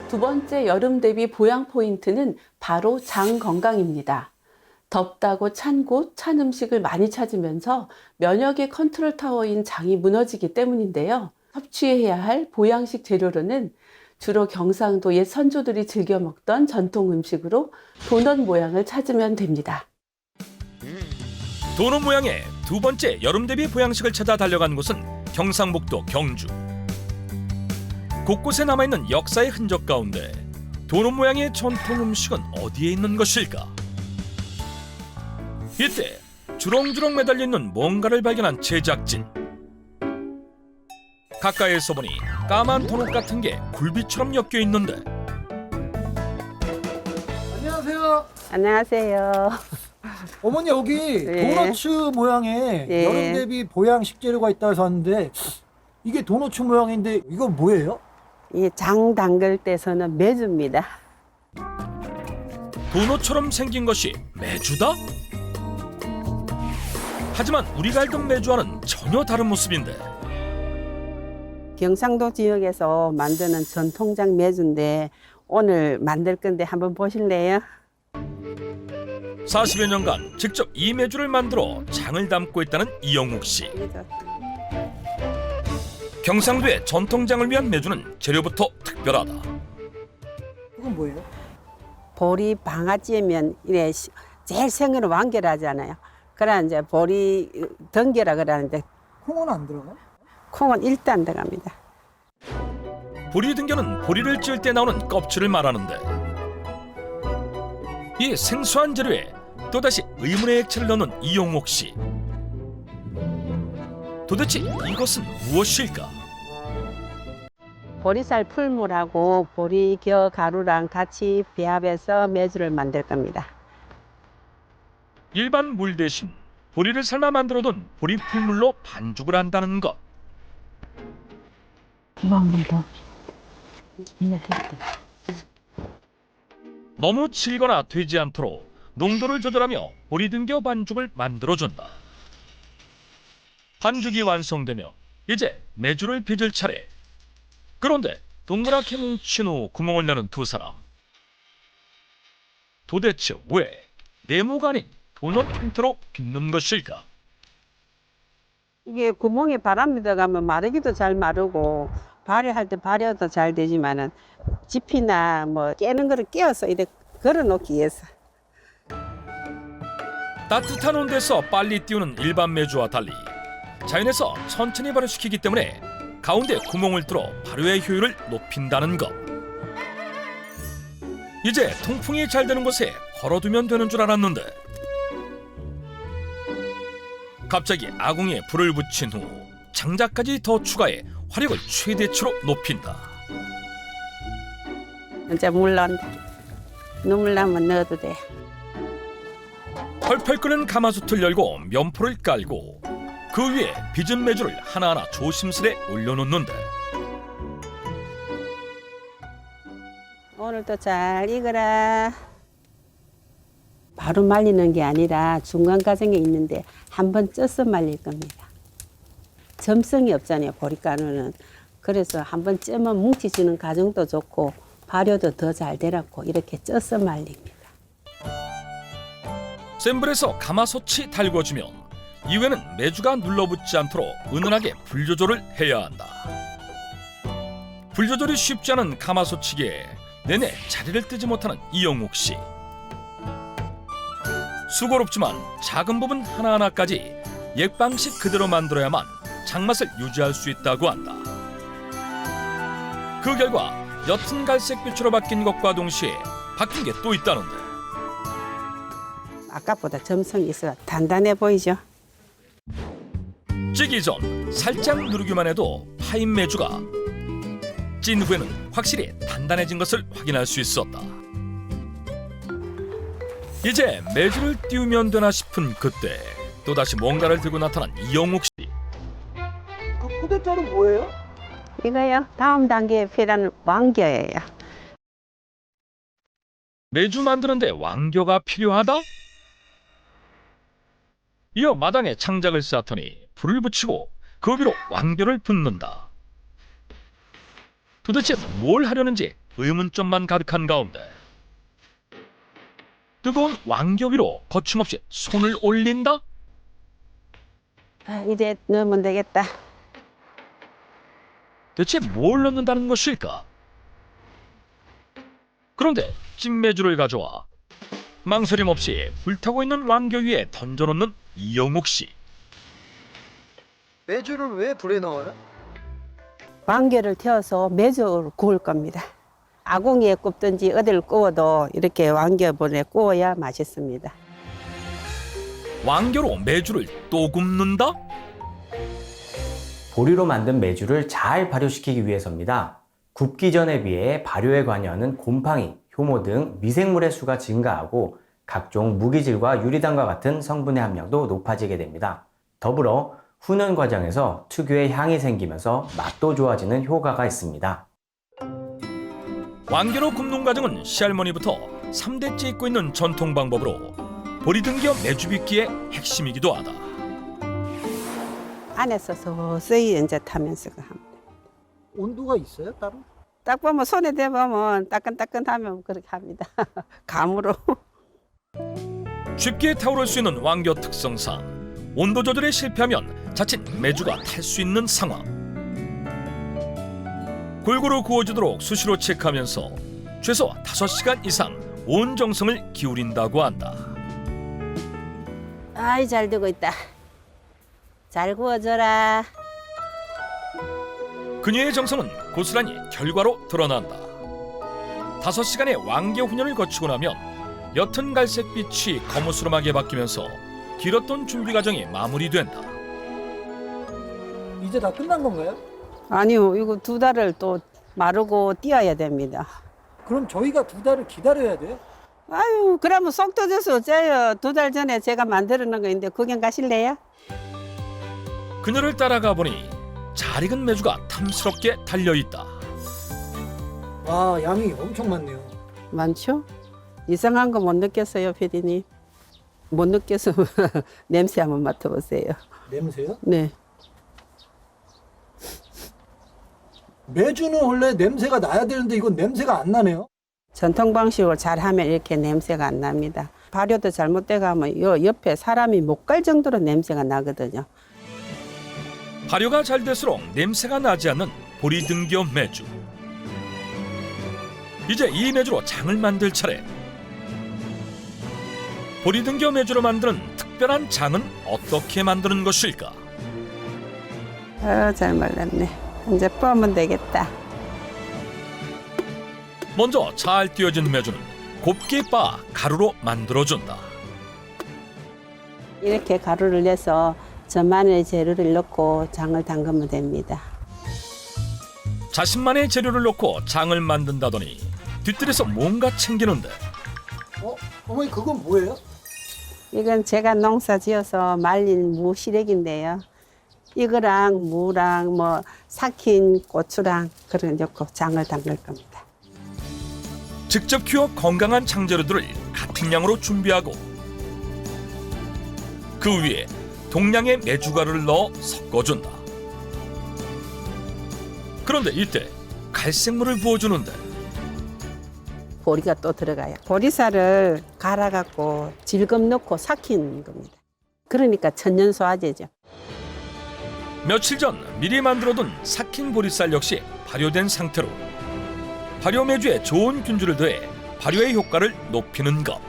두 번째 여름 대비 보양 포인트는 바로 장 건강입니다. 덥다고 찬 곳, 찬 음식을 많이 찾으면서 면역의 컨트롤 타워인 장이 무너지기 때문인데요. 섭취해야 할 보양식 재료로는 주로 경상도 옛 선조들이 즐겨 먹던 전통 음식으로 도넛 모양을 찾으면 됩니다. 도넛 모양의 두 번째 여름 대비 보양식을 찾아 달려간 곳은 경상북도 경주. 곳곳에 남아있는 역사의 흔적 가운데 도넛 모양의 전통 음식은 어디에 있는 것일까? 이때 주렁주렁 매달려 있는 뭔가를 발견한 제작진. 가까이에서 보니 까만 도넛 같은 게 굴비처럼 엮여 있는데. 안녕하세요. 안녕하세요. 어머니 여기 네. 도너츠 모양의 네. 여름 대비 보양 식재료가 있다 해서 왔는데 이게 도너츠 모양인데 이건 뭐예요? 이 장 담글 때 쓰는 메주입니다. 도넛처럼 생긴 것이 메주다? 하지만 우리가 알던 메주와는 전혀 다른 모습인데. 경상도 지역에서 만드는 전통장 메주인데 오늘 만들 건데 한번 보실래요? 40여 년간 직접 이 메주를 만들어 장을 담고 있다는 이영욱 씨. 경상도의 전통장을 위한 메주는 재료부터 특별하다. 이건 뭐예요? 보리 방아찌면 이래 제일 생으로 완결하잖아요. 그러나 이제 보리 덩개라 그러는데 콩은 안 들어가? 콩은 일단 들어갑니다. 보리 등겨는 보리를 찔 때 나오는 껍질을 말하는데, 이 생소한 재료에 또다시 의문의 액체를 넣는 이용옥 씨. 도대체 이것은 무엇일까? 보리쌀 풀물하고 보리겨 가루랑 같이 배합해서 메주를 만들 겁니다. 일반 물 대신 보리를 삶아 만들어둔 보리 풀물로 반죽을 한다는 것. 이거 한 번 더. 너무 질거나 되지 않도록 농도를 조절하며 보리 등겨 반죽을 만들어준다. 반죽이 완성되며 이제 메주를 빚을 차례. 그런데 동그랗게 뭉친 후 구멍을 내는 두 사람. 도대체 왜 네모가 아닌 도넛 형태로 빚는 것일까? 이게 구멍에 바람이 들어가면 마르기도 잘 마르고 발효할 때 발효도 잘 되지만은 지피나 뭐 깨는 거를 깨어서 이렇게 걸어 놓기 위해서. 따뜻한 온도에서 빨리 띄우는 일반 메주와 달리 자연에서 천천히 발효시키기 때문에 가운데 구멍을 뚫어 발효의 효율을 높인다는 것. 이제 통풍이 잘 되는 곳에 걸어두면 되는 줄 알았는데, 갑자기 아궁이에 불을 붙인 후 장작까지 더 추가해 화력을 최대치로 높인다. 이제 물 넣는다. 눈물 나면 넣어도 돼. 펄펄 끓는 가마솥을 열고 면포를 깔고 그 위에 빚은 메주를 하나하나 조심스레 올려놓는데, 오늘도 잘 익어라. 바로 말리는 게 아니라 중간 과정에 있는데 한번 쪄서 말릴 겁니다. 점성이 없잖아요, 보리가루는. 그래서 한번 쪄면 뭉치지는 과정도 좋고 발효도 더 잘 되라고 이렇게 쪄서 말립니다. 센 불에서 가마솥이 달궈지면 이후에는 메주가 눌러붙지 않도록 은은하게 불 조절을 해야 한다. 불 조절이 쉽지 않은 가마솥이기에 내내 자리를 뜨지 못하는 이영욱 씨. 수고롭지만 작은 부분 하나하나까지 옛 방식 그대로 만들어야만 장맛을 유지할 수 있다고 한다. 그 결과 옅은 갈색빛으로 바뀐 것과 동시에 바뀐 게 또 있다는데, 아까보다 점성이 있어 단단해 보이죠? 찌기 전 살짝 누르기만 해도 파인 메주가 찐 후에는 확실히 단단해진 것을 확인할 수 있었다. 이제 메주를 띄우면 되나 싶은 그때 또다시 뭔가를 들고 나타난 이영욱 씨. 그 포대자루 뭐예요? 이거요? 다음 단계에 필요한 왕겨예요. 메주 만드는데 왕겨가 필요하다? 이어 마당에 창작을 쌓더니 불을 붙이고 그 위로 왕겨를 붓는다. 도대체 뭘 하려는지 의문점만 가득한 가운데 뜨거운 왕겨 위로 거침없이 손을 올린다? 아, 이제 넣으면 되겠다. 대체 뭘 넣는다는 것일까? 그런데 찐매주를 가져와 망설임 없이 불타고 있는 왕겨 위에 던져놓는 이영욱 씨. 매주를 왜 불에 넣어요? 왕겨를 태워서 매주를 구울 겁니다. 아궁이에 굽든지 어디를 구워도 이렇게 왕겨분에 구워야 맛있습니다. 왕겨로 매주를 또 굽는다? 보리로 만든 메주를 잘 발효시키기 위해서입니다. 굽기 전에 비해 발효에 관여하는 곰팡이, 효모 등 미생물의 수가 증가하고 각종 무기질과 유리단과 같은 성분의 함량도 높아지게 됩니다. 더불어 훈연 과정에서 특유의 향이 생기면서 맛도 좋아지는 효과가 있습니다. 왕겨로 굽는 과정은 시할머니부터 3대째 잊고 있는 전통 방법으로 보리 등겨 메주 빚기의 핵심이기도 하다. 안에서 서서히 이제 타면서 합니다. 온도가 있어요 따로? 딱 보면 손에 대보면 따끈따끈하면 그렇게 합니다. 감으로. 쉽게 타오를 수 있는 왕겨 특성상 온도 조절에 실패하면 자칫 메주가 탈 수 있는 상황. 골고루 구워주도록 수시로 체크하면서 최소 5시간 이상 온 정성을 기울인다고 한다. 아이, 잘 되고 있다. 잘 구워져라. 그녀의 정성은 고스란히 결과로 드러난다. 5시간의 왕겨 훈연을 거치고 나면 옅은 갈색빛이 거무스름하게 바뀌면서 길었던 준비 과정이 마무리된다. 이제 다 끝난 건가요? 아니요, 이거 2달을 또 마르고 띄어야 됩니다. 그럼 저희가 2달을 기다려야 돼요? 아유, 그러면 쏙 터져서 어째요. 2달 전에 제가 만들어 놓은 거 있는데 구경 가실래요? 그녀를 따라가 보니 잘 익은 메주가 탐스럽게 달려있다. 와, 양이 엄청 많네요. 많죠? 이상한 거 못 느꼈어요, 피디님? 못 느껴서 냄새 한번 맡아보세요. 냄새요? 네. 매주는 원래 냄새가 나야 되는데 이건 냄새가 안 나네요. 전통 방식으로 잘하면 이렇게 냄새가 안 납니다. 발효도 잘못돼 가면 요 옆에 사람이 못 갈 정도로 냄새가 나거든요. 발효가 잘 될수록 냄새가 나지 않는 보리 등겨 메주. 이제 이 메주로 장을 만들 차례. 보리 등겨 메주로 만드는 특별한 장은 어떻게 만드는 것일까? 잘 말랐네. 이제 빻으면 되겠다. 먼저 잘 띄어진 메주는 곱게 빻아 가루로 만들어준다. 이렇게 가루를 내서 저만의 재료를 넣고 장을 담그면 됩니다. 자신만의 재료를 넣고 장을 만든다더니 뒤뜰에서 뭔가 챙기는데 어머니 그건 뭐예요? 이건 제가 농사 지어서 말린 무 시래기인데요. 이거랑 무랑 뭐 삭힌 고추랑 그런 거 넣고 장을 담글 겁니다. 직접 키워 건강한 장재료들을 같은 양으로 준비하고 그 위에 동량의 메주가루를 넣어 섞어준다. 그런데 이때 갈색물을 부어주는데 보리가 또 들어가요. 보리쌀을 갈아갖고 질금 넣고 삭힌 겁니다. 그러니까 천연소화제죠. 며칠 전 미리 만들어둔 삭힌 보리쌀 역시 발효된 상태로 발효 메주에 좋은 균주를 더해 발효의 효과를 높이는 것.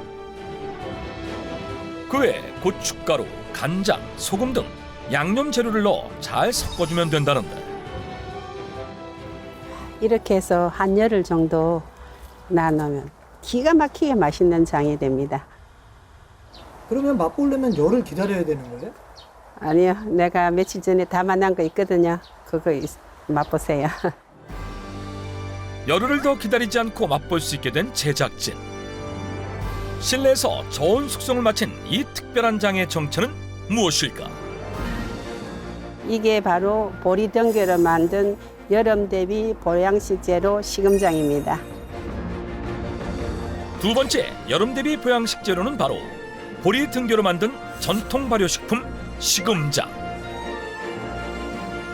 그 외에 고춧가루, 간장, 소금 등 양념 재료를 넣어 잘 섞어주면 된다는데 이렇게 해서 한 열흘 정도 놔놓으면 기가 막히게 맛있는 장이 됩니다. 그러면 맛보려면 열을 기다려야 되는 거예요? 아니요, 내가 며칠 전에 담아놓은 거 있거든요. 그거 맛보세요. 열흘을 더 기다리지 않고 맛볼 수 있게 된 제작진. 실내에서 저온 숙성을 마친 이 특별한 장의 정체는 무엇일까? 이게 바로 보리 등교로 만든 여름 대비 보양식 재료 시금장입니다. 두 번째 여름 대비 보양식 재료는 바로 보리 등교로 만든 전통 발효식품 시금장.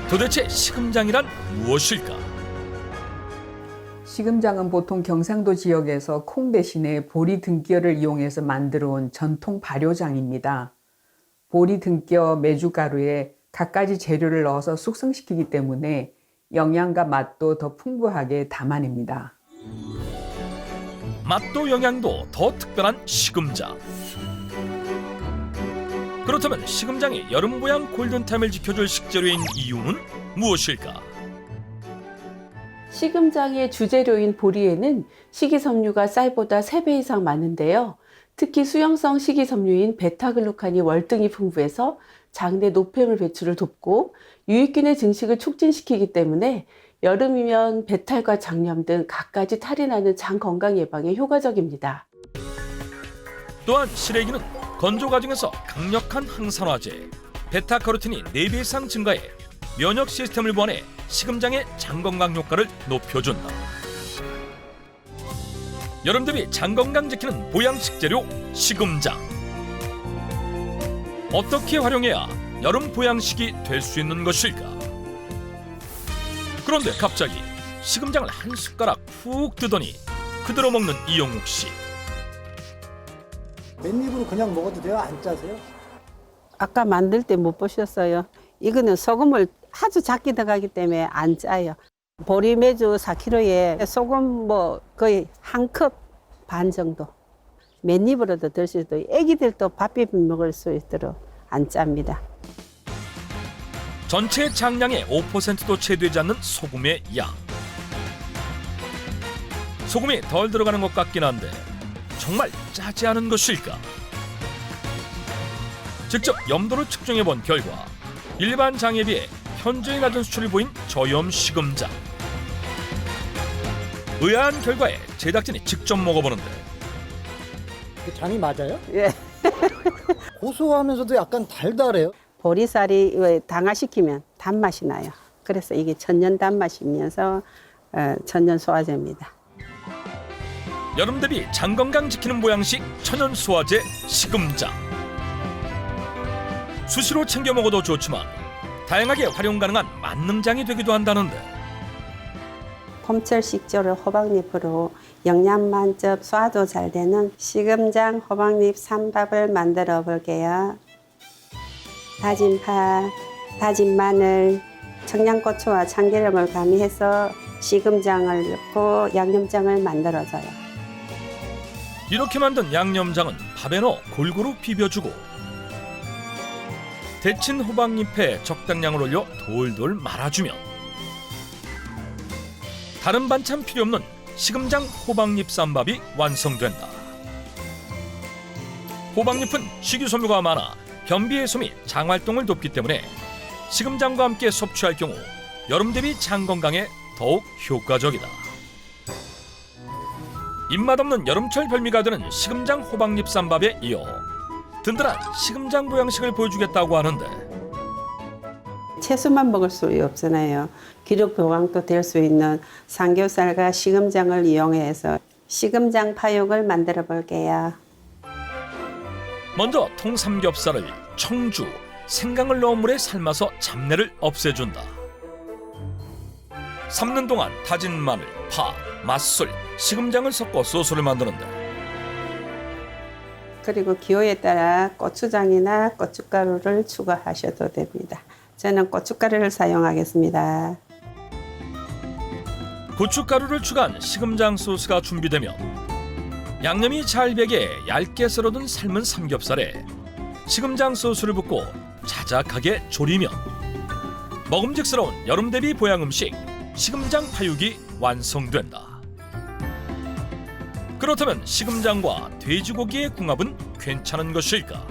도대체 시금장이란 무엇일까? 시금장은 보통 경상도 지역에서 콩 대신에 보리 등겨를 이용해서 만들어 온 전통 발효장입니다. 보리 등겨 메주가루에 갖가지 재료를 넣어서 숙성시키기 때문에 영양과 맛도 더 풍부하게 담아냅니다. 맛도 영양도 더 특별한 시금장. 그렇다면 시금장이 여름 보양 골든타임을 지켜줄 식재료인 이유는 무엇일까? 시금장의 주재료인 보리에는 식이섬유가 쌀보다 3배 이상 많은데요. 특히 수용성 식이섬유인 베타글루칸이 월등히 풍부해서 장내 노폐물 배출을 돕고 유익균의 증식을 촉진시키기 때문에 여름이면 배탈과 장염 등 갖가지 탈이 나는 장 건강 예방에 효과적입니다. 또한 시래기는 건조 과정에서 강력한 항산화제 베타카로틴이 4배 이상 증가해 면역 시스템을 보완해 시금장의 장 건강 효과를 높여준다. 여름 대비 장 건강 지키는 보양 식재료 시금장. 어떻게 활용해야 여름 보양식이 될 수 있는 것일까? 그런데 갑자기 시금장을 한 숟가락 푹 뜨더니 그대로 먹는 이영욱 씨. 맨입으로 그냥 먹어도 돼요? 안 짜세요? 아까 만들 때 못 보셨어요? 이거는 소금을 아주 작게 들어가기 때문에 안 짜요. 보리 메주 4kg에 소금 뭐 거의 한 컵 반 정도. 맨입으로도 들 수 있도록 애기들도 밥 비벼 먹을 수 있도록 안 짭니다. 전체 장량의 5%도 채되지 않는 소금의 양. 소금이 덜 들어가는 것 같긴 한데 정말 짜지 않은 것일까? 직접 염도를 측정해 본 결과 일반 장에 비해 현저히 낮은 수치를 보인 저염 시금장. 의아한 결과에 제작진이 직접 먹어보는데 그 장이 맞아요? 예. 고소하면서도 약간 달달해요. 보리쌀이 당화시키면 단맛이 나요. 그래서 이게 천연 단맛이면서 천연 소화제입니다. 여름 대비 장 건강 지키는 보양식 천연 소화제 시금장. 수시로 챙겨 먹어도 좋지만 다양하게 활용 가능한 만능장이 되기도 한다는데 봄철 식재료 호박잎으로 영양 만점 소화도 잘 되는 시금장 호박잎 쌈밥을 만들어 볼게요. 다진 파, 다진 마늘, 청양고추와 참기름을 가미해서 시금장을 넣고 양념장을 만들어줘요. 이렇게 만든 양념장은 밥에 넣어 골고루 비벼주고 데친 호박잎에 적당량을 올려 돌돌 말아주면 다른 반찬 필요 없는 시금장 호박잎 쌈밥이 완성된다. 호박잎은 식이섬유가 많아 변비 해소 및 장 활동을 돕기 때문에 시금장과 함께 섭취할 경우 여름 대비 장 건강에 더욱 효과적이다. 입맛 없는 여름철 별미가 되는 시금장 호박잎 쌈밥에 이어 든든한 시금장 보양식을 보여주겠다고 하는데 채소만 먹을 수 없잖아요. 기력 보강도 될 수 있는 삼겹살과 시금장을 이용해서 시금장 파육을 만들어 볼게요. 먼저 통삼겹살을 청주, 생강을 넣은 물에 삶아서 잡내를 없애준다. 삶는 동안 다진 마늘, 파, 맛술, 시금장을 섞어 소스를 만드는데 그리고 기호에 따라 고추장이나 고춧가루를 추가하셔도 됩니다. 저는 고춧가루를 사용하겠습니다. 고춧가루를 추가한 시금장 소스가 준비되면 양념이 잘 배게 얇게 썰어둔 삶은 삼겹살에 시금장 소스를 붓고 자작하게 졸이면 먹음직스러운 여름 대비 보양 음식 시금장 파육이 완성된다. 그렇다면 시금장과 돼지고기의 궁합은 괜찮은 것일까?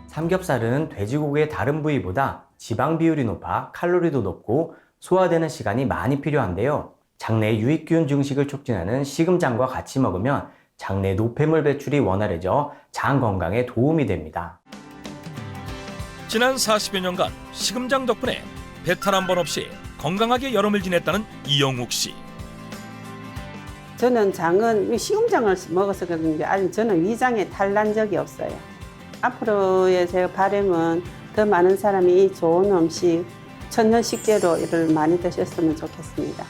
삼겹살은 돼지고기의 다른 부위보다 지방 비율이 높아 칼로리도 높고 소화되는 시간이 많이 필요한데요. 장내 유익균 증식을 촉진하는 시금장과 같이 먹으면 장내 노폐물 배출이 원활해져 장 건강에 도움이 됩니다. 지난 40여 년간 시금장 덕분에 배탈 한 번 없이 건강하게 여름을 지냈다는 이영욱 씨. 저는 장은 시금장을 먹어서 그런지 아니 저는 위장에 탈난 적이 없어요. 앞으로의 제 바람은 더 많은 사람이 이 좋은 음식, 천연 식재료를 많이 드셨으면 좋겠습니다.